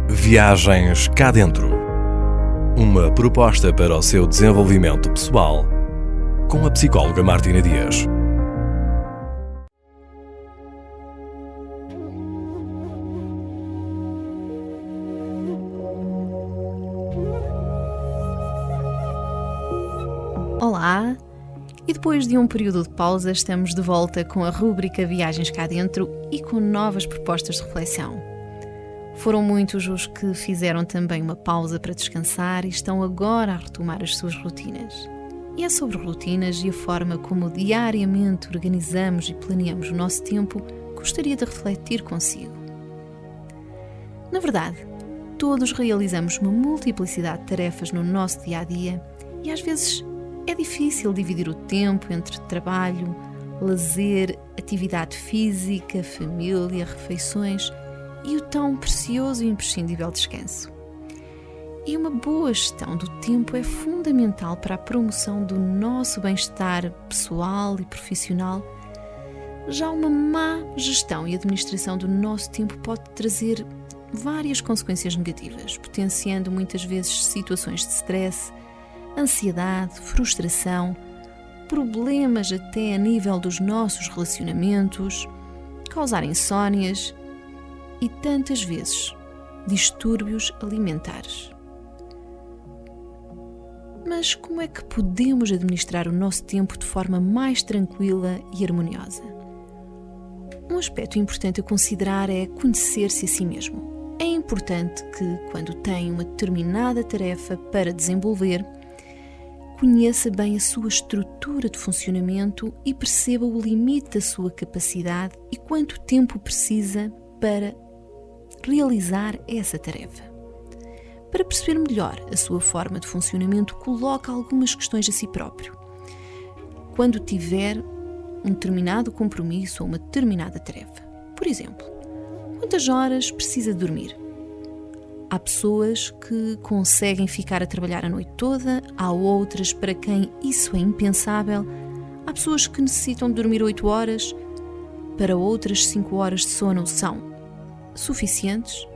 Viagens cá dentro. Uma proposta para o seu desenvolvimento pessoal, com a psicóloga Martina Dias. Olá! E depois de um período de pausa, estamos de volta com a rúbrica Viagens cá dentro e com novas propostas de reflexão. Foram muitos os que fizeram também uma pausa para descansar e estão agora a retomar as suas rotinas. E é sobre rotinas e a forma como diariamente organizamos e planeamos o nosso tempo que gostaria de refletir consigo. Na verdade, todos realizamos uma multiplicidade de tarefas no nosso dia-a-dia e às vezes é difícil dividir o tempo entre trabalho, lazer, atividade física, família, refeições e o tão precioso e imprescindível descanso. E uma boa gestão do tempo é fundamental para a promoção do nosso bem-estar pessoal e profissional. Já uma má gestão e administração do nosso tempo pode trazer várias consequências negativas, potenciando muitas vezes situações de stress, ansiedade, frustração, problemas até a nível dos nossos relacionamentos, causar insónias e tantas vezes distúrbios alimentares. Mas como é que podemos administrar o nosso tempo de forma mais tranquila e harmoniosa? Um aspecto importante a considerar é conhecer-se a si mesmo. É importante que, quando tem uma determinada tarefa para desenvolver, conheça bem a sua estrutura de funcionamento e perceba o limite da sua capacidade e quanto tempo precisa para realizar essa tarefa. Para perceber melhor a sua forma de funcionamento, coloque algumas questões a si próprio. Quando tiver um determinado compromisso ou uma determinada tarefa, por exemplo, quantas horas precisa dormir? Há pessoas que conseguem ficar a trabalhar a noite toda, há outras para quem isso é impensável, há pessoas que necessitam de dormir 8 horas, para outras 5 horas de sono são suficientes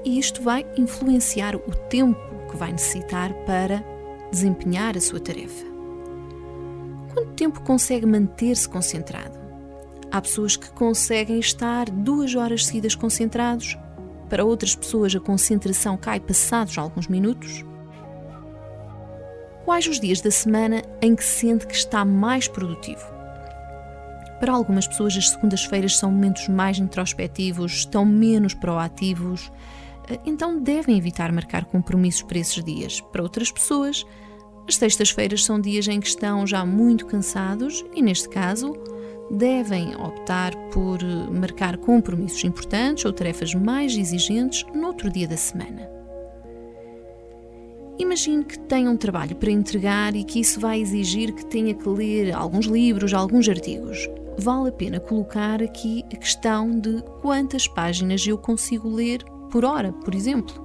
e isto vai influenciar o tempo que vai necessitar para desempenhar a sua tarefa. Quanto tempo consegue manter-se concentrado? Há pessoas que conseguem estar 2 horas seguidas concentrados, para outras pessoas a concentração cai passados alguns minutos. Quais os dias da semana em que sente que está mais produtivo? Para algumas pessoas as segundas-feiras são momentos mais introspectivos, estão menos proativos, então devem evitar marcar compromissos para esses dias. Para outras pessoas, as sextas-feiras são dias em que estão já muito cansados e, neste caso, devem optar por marcar compromissos importantes ou tarefas mais exigentes no outro dia da semana. Imagine que tenha um trabalho para entregar e que isso vai exigir que tenha que ler alguns livros, alguns artigos. Vale a pena colocar aqui a questão de quantas páginas eu consigo ler por hora, por exemplo.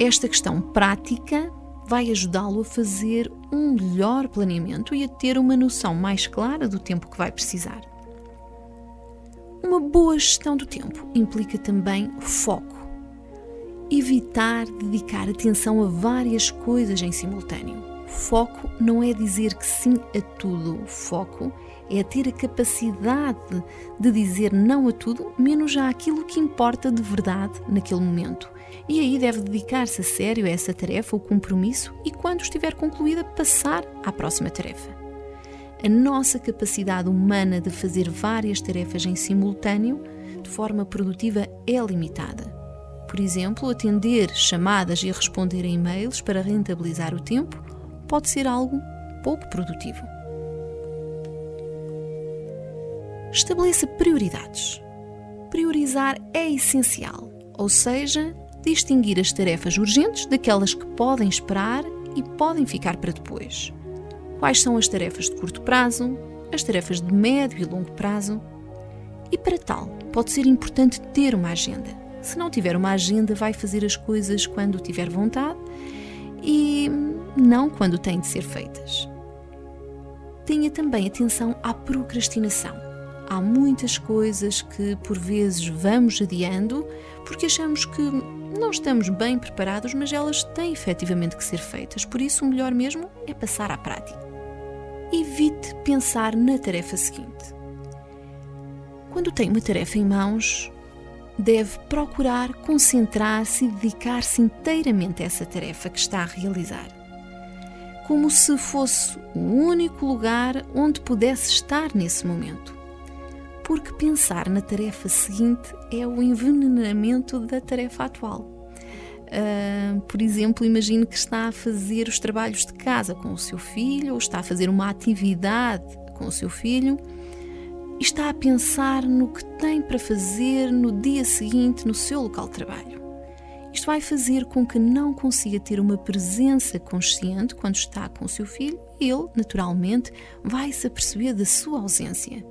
Esta questão prática vai ajudá-lo a fazer um melhor planeamento e a ter uma noção mais clara do tempo que vai precisar. Uma boa gestão do tempo implica também foco. Evitar dedicar atenção a várias coisas em simultâneo. Foco não é dizer que sim a tudo. Foco é ter a capacidade de dizer não a tudo, menos àquilo que importa de verdade naquele momento. E aí deve dedicar-se a sério a essa tarefa ou compromisso e, quando estiver concluída, passar à próxima tarefa. A nossa capacidade humana de fazer várias tarefas em simultâneo de forma produtiva é limitada. Por exemplo, atender chamadas e responder a e-mails para rentabilizar o tempo pode ser algo pouco produtivo. Estabeleça prioridades. Priorizar é essencial, ou seja, distinguir as tarefas urgentes daquelas que podem esperar e podem ficar para depois. Quais são as tarefas de curto prazo, as tarefas de médio e longo prazo? E para tal, pode ser importante ter uma agenda. Se não tiver uma agenda, vai fazer as coisas quando tiver vontade e não quando têm de ser feitas. Tenha também atenção à procrastinação. Há muitas coisas que por vezes vamos adiando porque achamos que não estamos bem preparados, mas elas têm efetivamente que ser feitas. Por isso, o melhor mesmo é passar à prática. Evite pensar na tarefa seguinte. Quando tem uma tarefa em mãos, deve procurar concentrar-se e dedicar-se inteiramente a essa tarefa que está a realizar, como se fosse o único lugar onde pudesse estar nesse momento. Porque pensar na tarefa seguinte é o envenenamento da tarefa atual. Por exemplo, imagine que está a fazer os trabalhos de casa com o seu filho ou está a fazer uma atividade com o seu filho e está a pensar no que tem para fazer no dia seguinte no seu local de trabalho. Isto vai fazer com que não consiga ter uma presença consciente quando está com o seu filho e ele, naturalmente, vai se aperceber da sua ausência.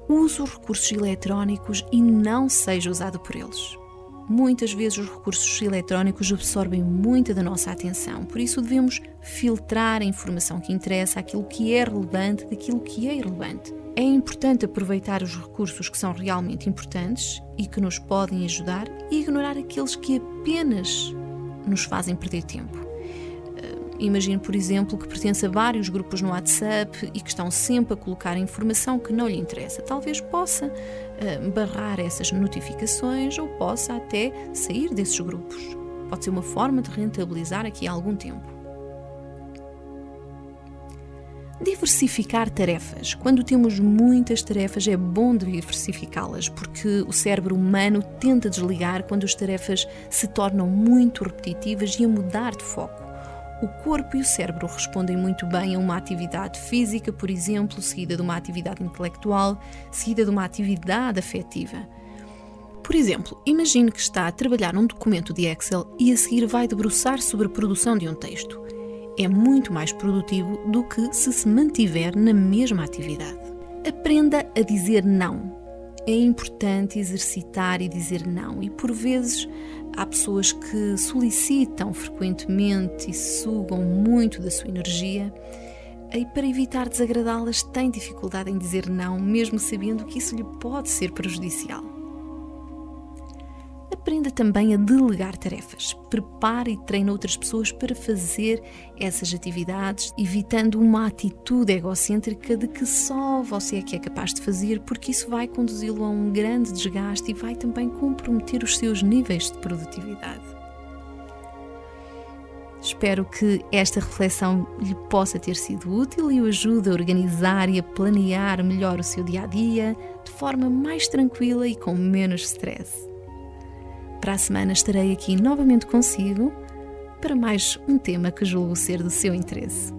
Use os recursos eletrónicos e não seja usado por eles. Muitas vezes os recursos eletrónicos absorvem muita da nossa atenção, por isso devemos filtrar a informação que interessa, aquilo que é relevante daquilo que é irrelevante. É importante aproveitar os recursos que são realmente importantes e que nos podem ajudar e ignorar aqueles que apenas nos fazem perder tempo. Imagine, por exemplo, que pertence a vários grupos no WhatsApp e que estão sempre a colocar informação que não lhe interessa. Talvez possa barrar essas notificações ou possa até sair desses grupos. Pode ser uma forma de rentabilizar aqui algum tempo. Diversificar tarefas. Quando temos muitas tarefas é bom diversificá-las, porque o cérebro humano tenta desligar quando as tarefas se tornam muito repetitivas e a mudar de foco. O corpo e o cérebro respondem muito bem a uma atividade física, por exemplo, seguida de uma atividade intelectual, seguida de uma atividade afetiva. Por exemplo, imagine que está a trabalhar num documento de Excel e a seguir vai debruçar sobre a produção de um texto. É muito mais produtivo do que se mantiver na mesma atividade. Aprenda a dizer não. É importante exercitar e dizer não, e por vezes há pessoas que solicitam frequentemente e sugam muito da sua energia e para evitar desagradá-las têm dificuldade em dizer não, mesmo sabendo que isso lhe pode ser prejudicial. Aprenda também a delegar tarefas. Prepare e treine outras pessoas para fazer essas atividades, evitando uma atitude egocêntrica de que só você é que é capaz de fazer, porque isso vai conduzi-lo a um grande desgaste e vai também comprometer os seus níveis de produtividade. Espero que esta reflexão lhe possa ter sido útil e o ajude a organizar e a planear melhor o seu dia-a-dia de forma mais tranquila e com menos stress. Para a semana estarei aqui novamente consigo para mais um tema que julgo ser do seu interesse.